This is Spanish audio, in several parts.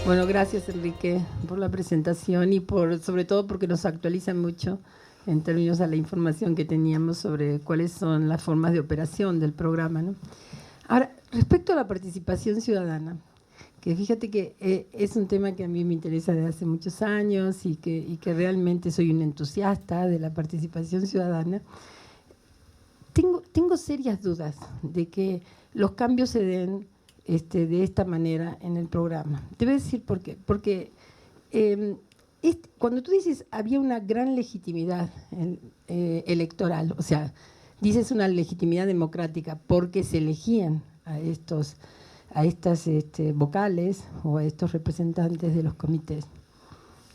Bueno, gracias Enrique por la presentación y sobre todo porque nos actualiza mucho en términos a la información que teníamos sobre cuáles son las formas de operación del programa, ¿no? Ahora, respecto a la participación ciudadana, que fíjate que es un tema que a mí me interesa desde hace muchos años y que realmente soy un entusiasta de la participación ciudadana, tengo serias dudas de que los cambios se den de esta manera en el programa. Te voy a decir por qué. Porque cuando tú dices había una gran legitimidad electoral, o sea, dices una legitimidad democrática porque se elegían a estas vocales o a estos representantes de los comités.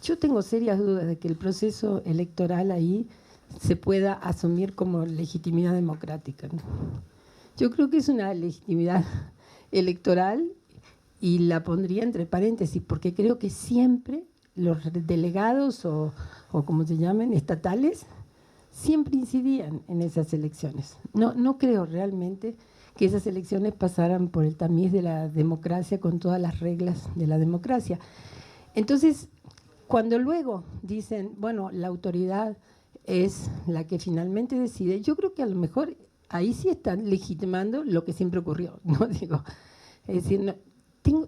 Yo tengo serias dudas de que el proceso electoral ahí se pueda asumir como legitimidad democrática, ¿no? Yo creo que es una legitimidad electoral y la pondría entre paréntesis porque creo que siempre los delegados o como se llamen, estatales, siempre incidían en esas elecciones. No creo realmente que esas elecciones pasaran por el tamiz de la democracia con todas las reglas de la democracia. Entonces, cuando luego dicen, bueno, la autoridad es la que finalmente decide, yo creo que a lo mejor ahí sí están legitimando lo que siempre ocurrió, ¿no? Digo, es decir, no,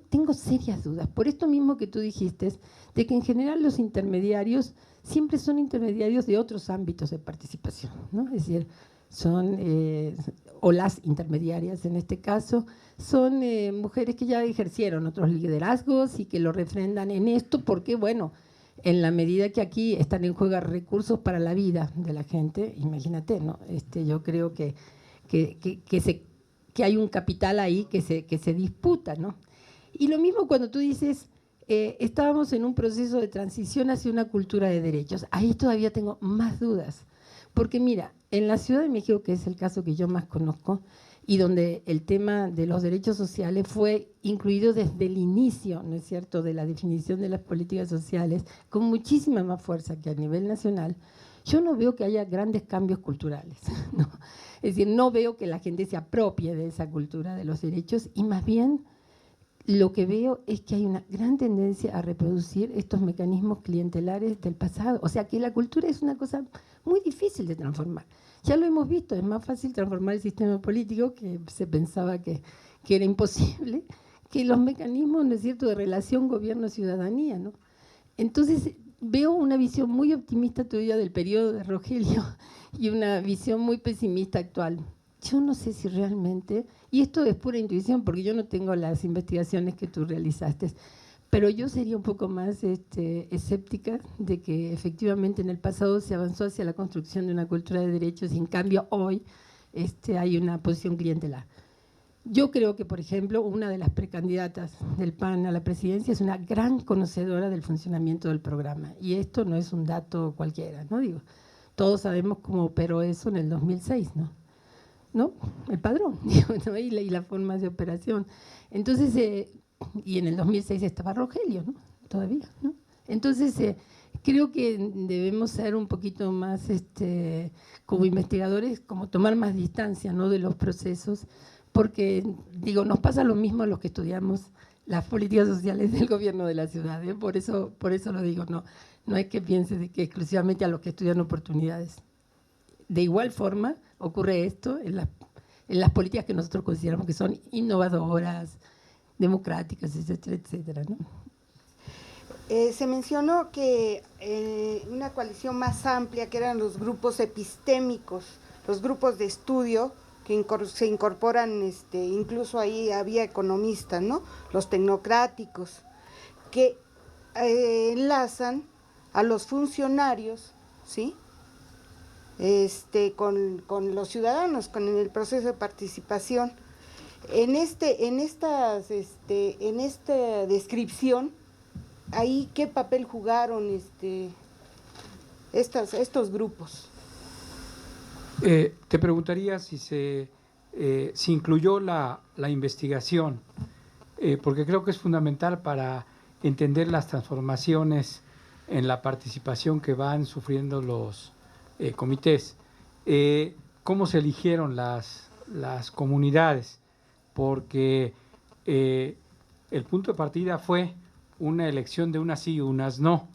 tengo serias dudas, por esto mismo que tú dijiste, de que en general los intermediarios siempre son intermediarios de otros ámbitos de participación, ¿no? Es decir, son, o las intermediarias en este caso, son mujeres que ya ejercieron otros liderazgos y que lo refrendan en esto porque, bueno, en la medida que aquí están en juego recursos para la vida de la gente, imagínate, ¿no? Yo creo que hay un capital ahí que se disputa, ¿no? Y lo mismo cuando tú dices, estábamos en un proceso de transición hacia una cultura de derechos. Ahí todavía tengo más dudas. Porque mira, en la Ciudad de México, que es el caso que yo más conozco, y donde el tema de los derechos sociales fue incluido desde el inicio, ¿no es cierto?, de la definición de las políticas sociales, con muchísima más fuerza que a nivel nacional, yo no veo que haya grandes cambios culturales, ¿no? Es decir, no veo que la gente se apropie de esa cultura de los derechos y más bien lo que veo es que hay una gran tendencia a reproducir estos mecanismos clientelares del pasado. O sea, que la cultura es una cosa muy difícil de transformar. Ya lo hemos visto, es más fácil transformar el sistema político, que se pensaba que era imposible, que los mecanismos, ¿no es cierto?, de relación gobierno-ciudadanía, ¿no? Entonces, veo una visión muy optimista tuya del periodo de Rogelio y una visión muy pesimista actual. Yo no sé si realmente, y esto es pura intuición porque yo no tengo las investigaciones que tú realizaste, pero yo sería un poco más escéptica de que efectivamente en el pasado se avanzó hacia la construcción de una cultura de derechos y en cambio hoy hay una posición clientelar. Yo creo que, por ejemplo, una de las precandidatas del PAN a la presidencia es una gran conocedora del funcionamiento del programa y esto no es un dato cualquiera, ¿no? Digo, todos sabemos cómo operó eso en el 2006, ¿no? El padrón, ¿no? y la forma de operación. Entonces, y en el 2006 estaba Rogelio, ¿no? Todavía, ¿no? Entonces, creo que debemos ser un poquito más, como investigadores, como tomar más distancia, ¿no?, de los procesos, porque, digo, nos pasa lo mismo a los que estudiamos las políticas sociales del gobierno de la ciudad, ¿eh? Por eso lo digo, no es que piense de que exclusivamente a los que estudian oportunidades. De igual forma ocurre esto en las políticas que nosotros consideramos que son innovadoras, democráticas, etcétera, etcétera, ¿no? Se mencionó que una coalición más amplia, que eran los grupos epistémicos, los grupos de estudio, que se incorporan, incluso ahí había economistas, ¿no?, los tecnocráticos, que enlazan a los funcionarios, ¿sí?, con los ciudadanos, con el proceso de participación. En esta descripción, ahí qué papel jugaron estos grupos. Te preguntaría si incluyó la investigación, porque creo que es fundamental para entender las transformaciones en la participación que van sufriendo los comités. ¿Cómo se eligieron las comunidades? Porque el punto de partida fue una elección de unas sí y unas no,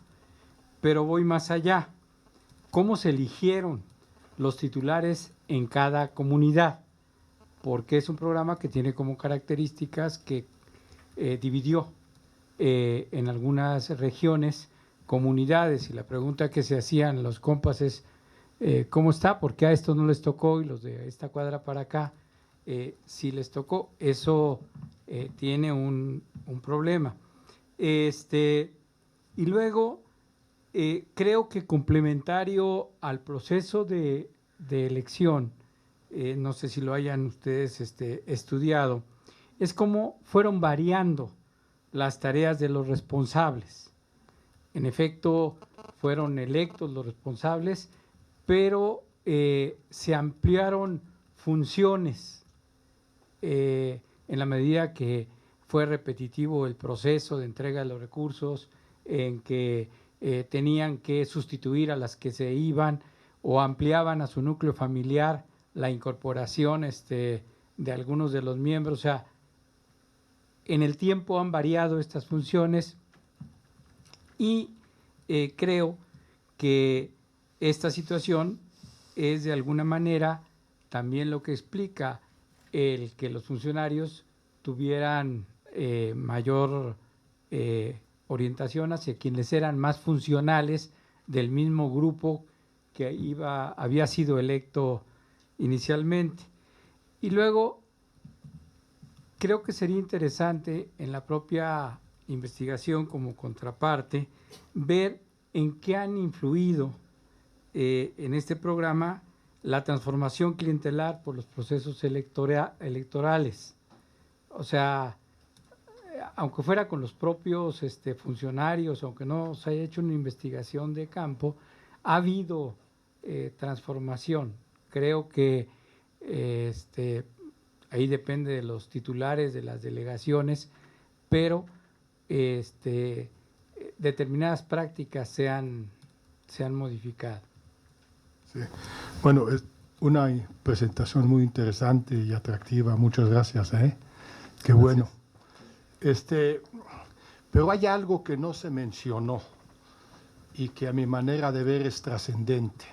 pero voy más allá. ¿Cómo se eligieron los titulares en cada comunidad? Porque es un programa que tiene como características que dividió en algunas regiones comunidades, y la pregunta que se hacían los compas es ¿cómo está? ¿Por qué a estos no les tocó y los de esta cuadra para acá sí les tocó? Eso tiene un problema. Y luego creo que complementario al proceso de elección, no sé si lo hayan ustedes estudiado, es cómo fueron variando las tareas de los responsables. En efecto, fueron electos los responsables, pero se ampliaron funciones en la medida que fue repetitivo el proceso de entrega de los recursos, en que tenían que sustituir a las que se iban o ampliaban a su núcleo familiar la incorporación de algunos de los miembros. O sea, en el tiempo han variado estas funciones y creo que esta situación es de alguna manera también lo que explica el que los funcionarios tuvieran mayor orientación hacia quienes eran más funcionales del mismo grupo que había sido electo inicialmente. Y luego creo que sería interesante en la propia investigación como contraparte ver en qué han influido en este programa la transformación clientelar por los procesos electorales. O sea, aunque fuera con los propios funcionarios, aunque no se haya hecho una investigación de campo, ha habido transformación. Creo que ahí depende de los titulares de las delegaciones, pero determinadas prácticas se han modificado. Sí. Bueno, es una presentación muy interesante y atractiva. Muchas gracias. Qué bueno. Pero hay algo que no se mencionó y que a mi manera de ver es trascendente.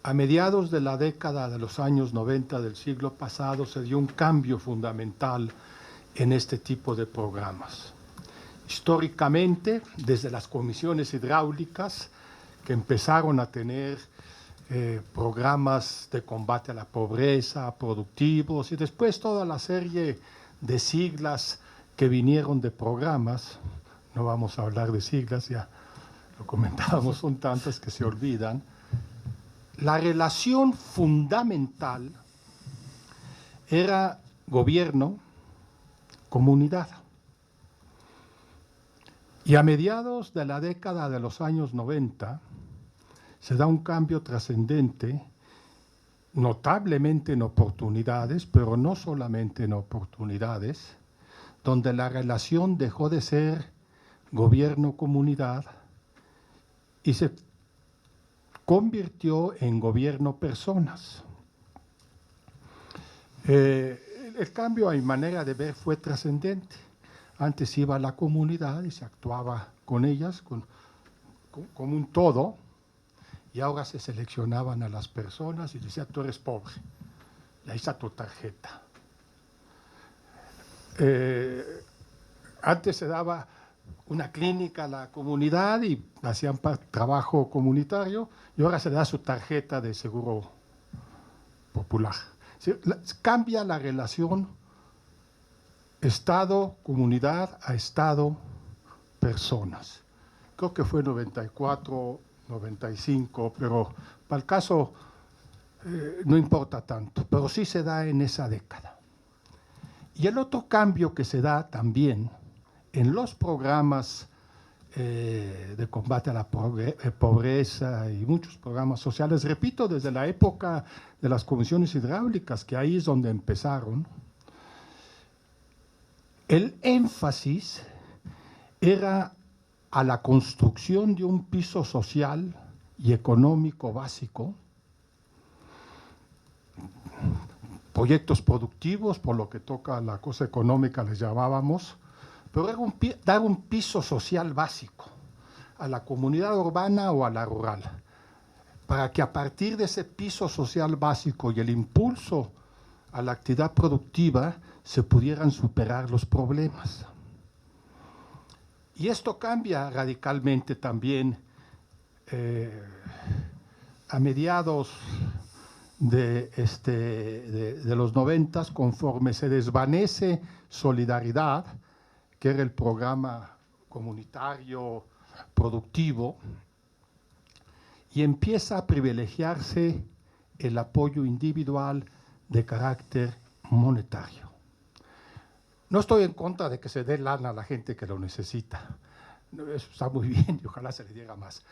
A mediados de la década de los años 90 del siglo pasado se dio un cambio fundamental en este tipo de programas. Históricamente, desde las comisiones hidráulicas, que empezaron a tener programas de combate a la pobreza, productivos, y después toda la serie de siglas que vinieron de programas. No vamos a hablar de siglas, ya lo comentábamos, son tantas que se olvidan. La relación fundamental era gobierno-comunidad. Y a mediados de la década de los años 90 se da un cambio trascendente, notablemente en oportunidades, pero no solamente en oportunidades, donde la relación dejó de ser gobierno-comunidad y se convirtió en gobierno-personas. El cambio, a mi manera de ver, fue trascendente. Antes iba a la comunidad y se actuaba con ellas como un todo, y ahora se seleccionaban a las personas y decía, tú eres pobre, y ahí está tu tarjeta. Antes se daba una clínica a la comunidad y hacían trabajo comunitario, y ahora se da su tarjeta de seguro popular. Cambia la relación Estado, comunidad, a Estado, personas. Creo que fue 94, 95, pero para el caso no importa tanto, pero sí se da en esa década. Y el otro cambio que se da también en los programas de combate a la pobreza y muchos programas sociales, repito, desde la época de las comisiones hidráulicas, que ahí es donde empezaron, el énfasis era a la construcción de un piso social y económico básico, proyectos productivos, por lo que toca a la cosa económica les llamábamos, pero era dar un piso social básico a la comunidad urbana o a la rural, para que a partir de ese piso social básico y el impulso a la actividad productiva se pudieran superar los problemas. Y esto cambia radicalmente también a mediados de los 90, conforme se desvanece Solidaridad, que era el programa comunitario productivo, y empieza a privilegiarse el apoyo individual de carácter monetario. No estoy en contra de que se dé lana a la gente que lo necesita. Eso está muy bien y ojalá se le diera más.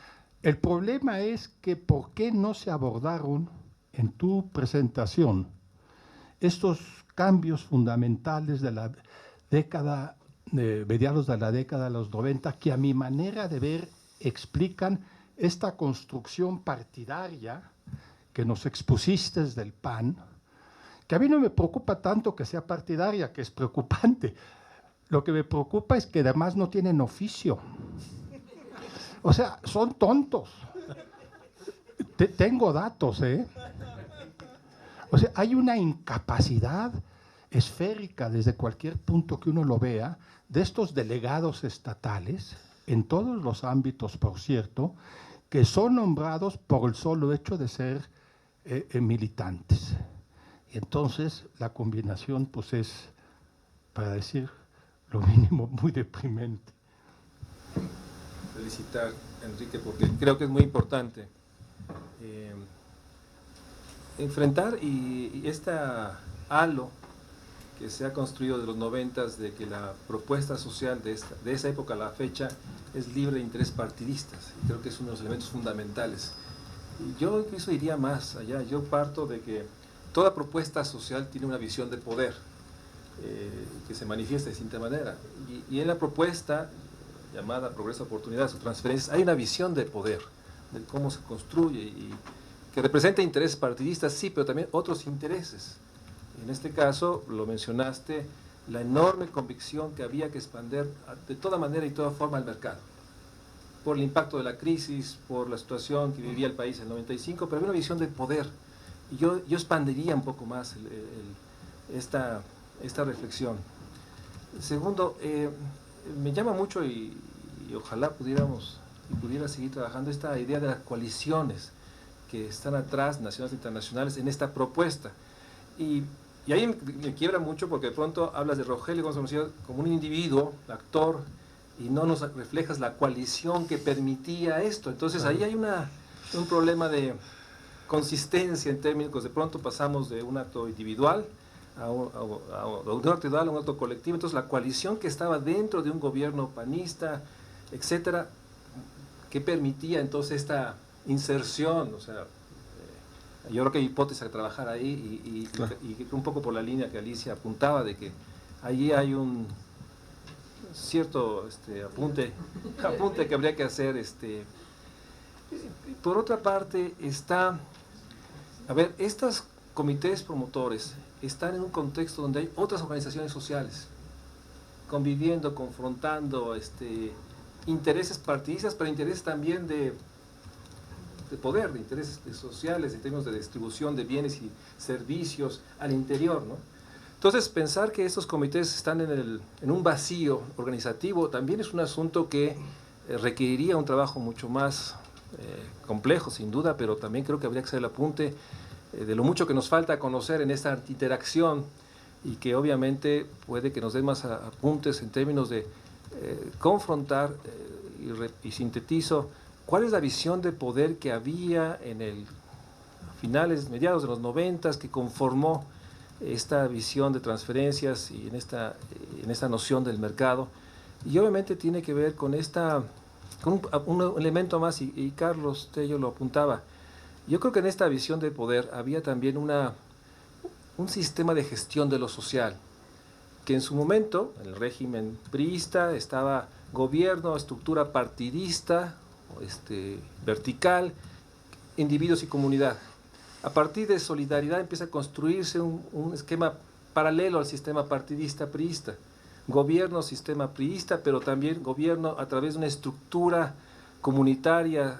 El problema es que ¿por qué no se abordaron en tu presentación estos cambios fundamentales de la década, mediados de la década de los 90, que a mi manera de ver explican esta construcción partidaria que nos expusiste del PAN, que a mí no me preocupa tanto que sea partidaria, que es preocupante. Lo que me preocupa es que además no tienen oficio. O sea, son tontos. Tengo datos, ¿eh? O sea, hay una incapacidad esférica desde cualquier punto que uno lo vea de estos delegados estatales, en todos los ámbitos, por cierto, que son nombrados por el solo hecho de ser militantes. Y entonces la combinación pues es, para decir lo mínimo, muy deprimente. Felicitar a Enrique porque creo que es muy importante enfrentar y esta halo que se ha construido de los 90 de que la propuesta social de esa época a la fecha es libre de interés partidistas. Y creo que es uno de los elementos fundamentales. Y yo incluso iría más allá. Yo parto de que toda propuesta social tiene una visión de poder que se manifiesta de distinta manera. Y en la propuesta llamada Progreso, Oportunidades o Transferencias hay una visión de poder, de cómo se construye y que representa intereses partidistas, sí, pero también otros intereses. En este caso, lo mencionaste, la enorme convicción que había que expandir de toda manera y toda forma el mercado, por el impacto de la crisis, por la situación que vivía el país en el 95, pero había una visión de poder. Y yo expandiría un poco más esta reflexión. Segundo, me llama mucho y ojalá pudiera seguir trabajando esta idea de las coaliciones que están atrás, nacionales e internacionales, en esta propuesta. Y ahí me quiebra mucho porque de pronto hablas de Rogelio González como un individuo, actor, y no nos reflejas la coalición que permitía esto. Entonces ahí hay un problema de consistencia en términos, de pronto pasamos de un acto individual de un acto individual a un acto colectivo. Entonces la coalición que estaba dentro de un gobierno panista, etcétera, que permitía entonces esta inserción, o sea, yo creo que hay hipótesis a trabajar ahí Claro. y un poco por la línea que Alicia apuntaba de que allí hay un cierto apunte que habría que hacer. Por otra parte está, a ver, estos comités promotores están en un contexto donde hay otras organizaciones sociales conviviendo, confrontando intereses partidistas, pero intereses también de poder, de intereses sociales, en términos de distribución de bienes y servicios al interior, ¿no? Entonces, pensar que estos comités están en un vacío organizativo también es un asunto que requeriría un trabajo mucho más complejo, sin duda, pero también creo que habría que hacer el apunte de lo mucho que nos falta conocer en esta interacción y que obviamente puede que nos den más apuntes en términos de confrontar y sintetizo cuál es la visión de poder que había en mediados de los 90 que conformó esta visión de transferencias y en esta noción del mercado. Y obviamente tiene que ver con un elemento más, y Carlos Tello lo apuntaba. Yo creo que en esta visión de poder había también un sistema de gestión de lo social, que en su momento, en el régimen priista, estaba gobierno, estructura partidista, vertical, individuos y comunidad. A partir de Solidaridad empieza a construirse un esquema paralelo al sistema partidista priista, gobierno, sistema priista, pero también gobierno a través de una estructura comunitaria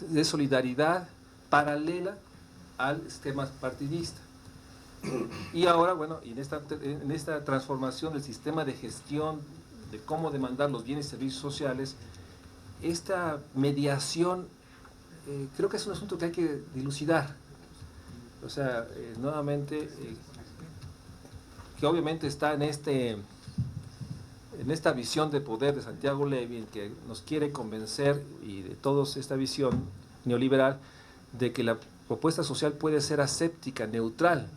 de solidaridad paralela al sistema partidista. Y ahora, bueno, en esta transformación del sistema de gestión, de cómo demandar los bienes y servicios sociales, esta mediación creo que es un asunto que hay que dilucidar. O sea, nuevamente, que obviamente está en esta visión de poder de Santiago Levy, que nos quiere convencer, y de todos esta visión neoliberal, de que la propuesta social puede ser aséptica, neutral.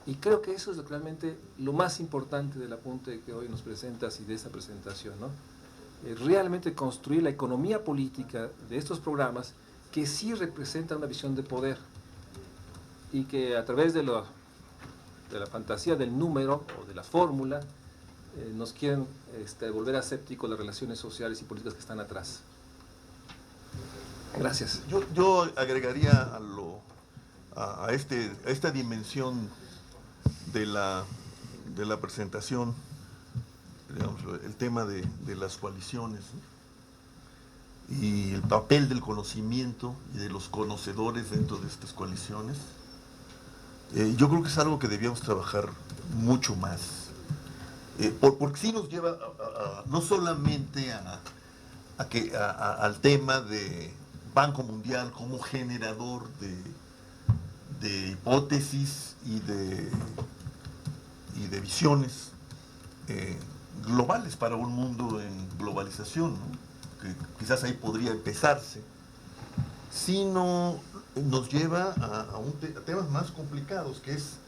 Y creo que eso es realmente lo más importante del apunte que hoy nos presentas y de esta presentación, ¿no? Realmente construir la economía política de estos programas que sí representan una visión de poder y que a través de la fantasía del número o de la fórmula nos quieren volver asépticos las relaciones sociales y políticas que están atrás. Gracias. Yo agregaría a esta dimensión de la presentación, digamos, el tema de las coaliciones, ¿no? Y el papel del conocimiento y de los conocedores dentro de estas coaliciones. Yo creo que es algo que debíamos trabajar mucho más, porque sí nos lleva no solamente al tema de Banco Mundial como generador de hipótesis y de visiones globales para un mundo en globalización, ¿no? Que quizás ahí podría empezarse, sino nos lleva a temas más complicados, que es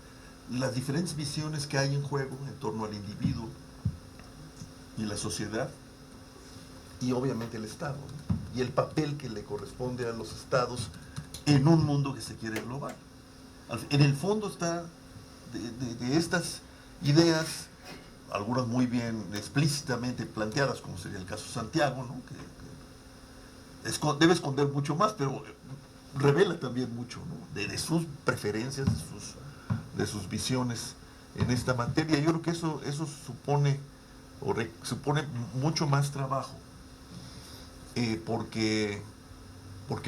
las diferentes visiones que hay en juego en torno al individuo y la sociedad, y obviamente el Estado, ¿no? Y el papel que le corresponde a los Estados en un mundo que se quiere global. En el fondo está de estas ideas, algunas muy bien explícitamente planteadas, como sería el caso de Santiago, ¿no? Que debe esconder mucho más, pero revela también mucho, ¿no? de sus preferencias, de sus visiones en esta materia. Yo creo que eso supone mucho más trabajo, porque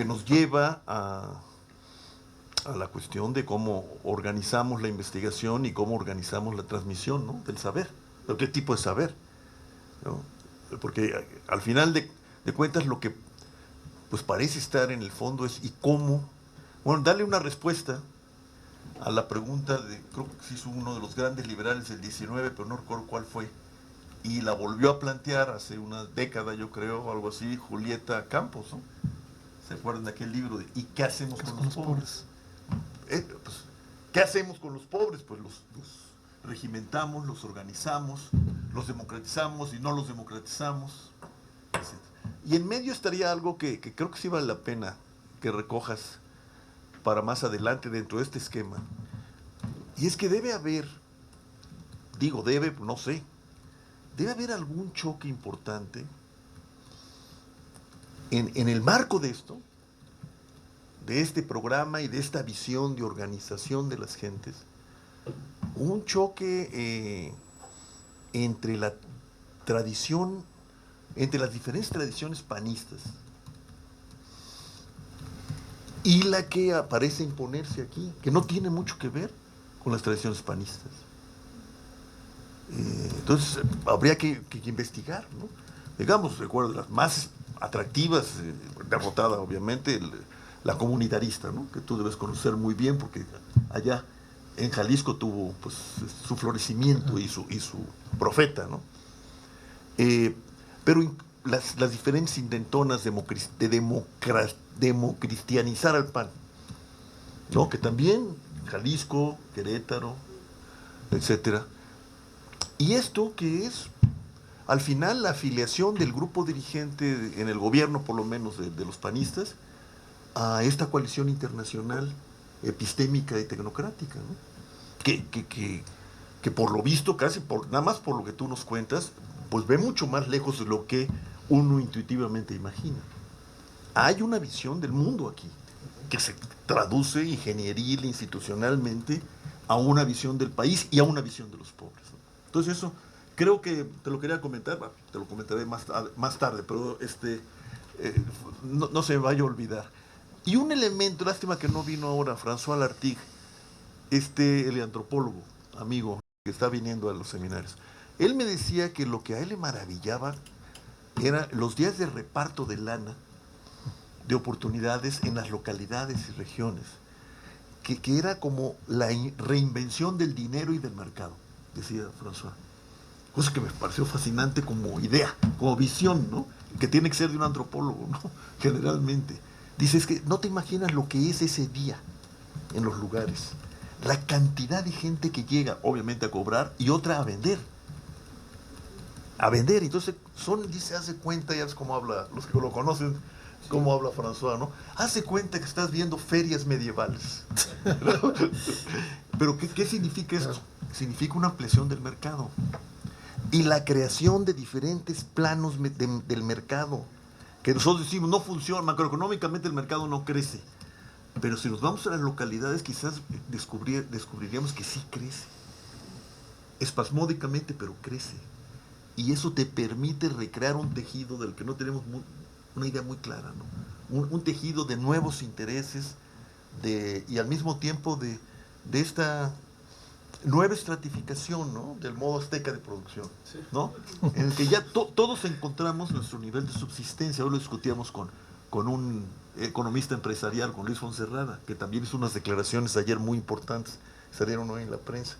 nos lleva a la cuestión de cómo organizamos la investigación y cómo organizamos la transmisión, ¿no? del saber. ¿Pero qué tipo de saber? ¿No? Porque al final de cuentas lo que pues parece estar en el fondo es ¿y cómo? Bueno, darle una respuesta a la pregunta creo que se hizo uno de los grandes liberales del 19, pero no recuerdo cuál fue, y la volvió a plantear hace una década, yo creo, o algo así, Julieta Campos, ¿no? ¿Se acuerdan de aquel libro de ¿y qué hacemos con los pobres? Pues, ¿qué hacemos con los pobres? Pues los regimentamos, los organizamos, los democratizamos y no los democratizamos, etc. Y en medio estaría algo que creo que sí vale la pena que recojas para más adelante dentro de este esquema, y es que debe haber, no sé, debe haber algún choque importante en el marco de esto, de este programa y de esta visión de organización de las gentes, un choque entre la tradición, entre las diferentes tradiciones panistas y la que aparece imponerse aquí, que no tiene mucho que ver con las tradiciones panistas. Entonces habría que investigar, ¿no? Digamos, recuerdo, las más atractivas, derrotada obviamente, la comunitarista, ¿no? Que tú debes conocer muy bien porque allá en Jalisco tuvo pues su florecimiento y su profeta, ¿no? Pero las diferentes intentonas de democristianizar al PAN, ¿no? Que también Jalisco, Querétaro, etcétera. Y esto que es, al final, la afiliación del grupo dirigente en el gobierno, por lo menos de los panistas, a esta coalición internacional epistémica y tecnocrática, ¿no? Que por lo visto, nada más por lo que tú nos cuentas, pues ve mucho más lejos de lo que uno intuitivamente imagina. Hay una visión del mundo aquí, que se traduce ingenieril, institucionalmente, a una visión del país y a una visión de los pobres, ¿no? Entonces creo que te lo quería comentar, te lo comentaré más tarde, pero no se me vaya a olvidar. Y un elemento, lástima que no vino ahora, François Lartigue, el antropólogo, amigo, que está viniendo a los seminarios. Él me decía que lo que a él le maravillaba eran los días de reparto de lana, de oportunidades en las localidades y regiones, que era como la reinvención del dinero y del mercado, decía François. Cosa que me pareció fascinante como idea, como visión, ¿no? Que tiene que ser de un antropólogo, ¿no? Generalmente. Dices que no te imaginas lo que es ese día en los lugares. La cantidad de gente que llega, obviamente, a cobrar y otra a vender. A vender. Entonces, dice, hace cuenta, ya ves cómo habla, los que lo conocen, cómo habla François, ¿no? Hace cuenta que estás viendo ferias medievales. Pero, ¿qué significa esto? Significa una ampliación del mercado. Y la creación de diferentes planos del mercado. Que nosotros decimos, no funciona, macroeconómicamente el mercado no crece. Pero si nos vamos a las localidades, quizás descubriríamos que sí crece. Espasmódicamente, pero crece. Y eso te permite recrear un tejido del que no tenemos una idea muy clara, ¿no? Un tejido de nuevos intereses y al mismo tiempo de esta nueva estratificación, ¿no? Del modo azteca de producción, ¿no? En el que ya todos encontramos nuestro nivel de subsistencia. Hoy lo discutíamos con un economista empresarial, con Luis Fonserrada, que también hizo unas declaraciones ayer muy importantes, salieron hoy en la prensa.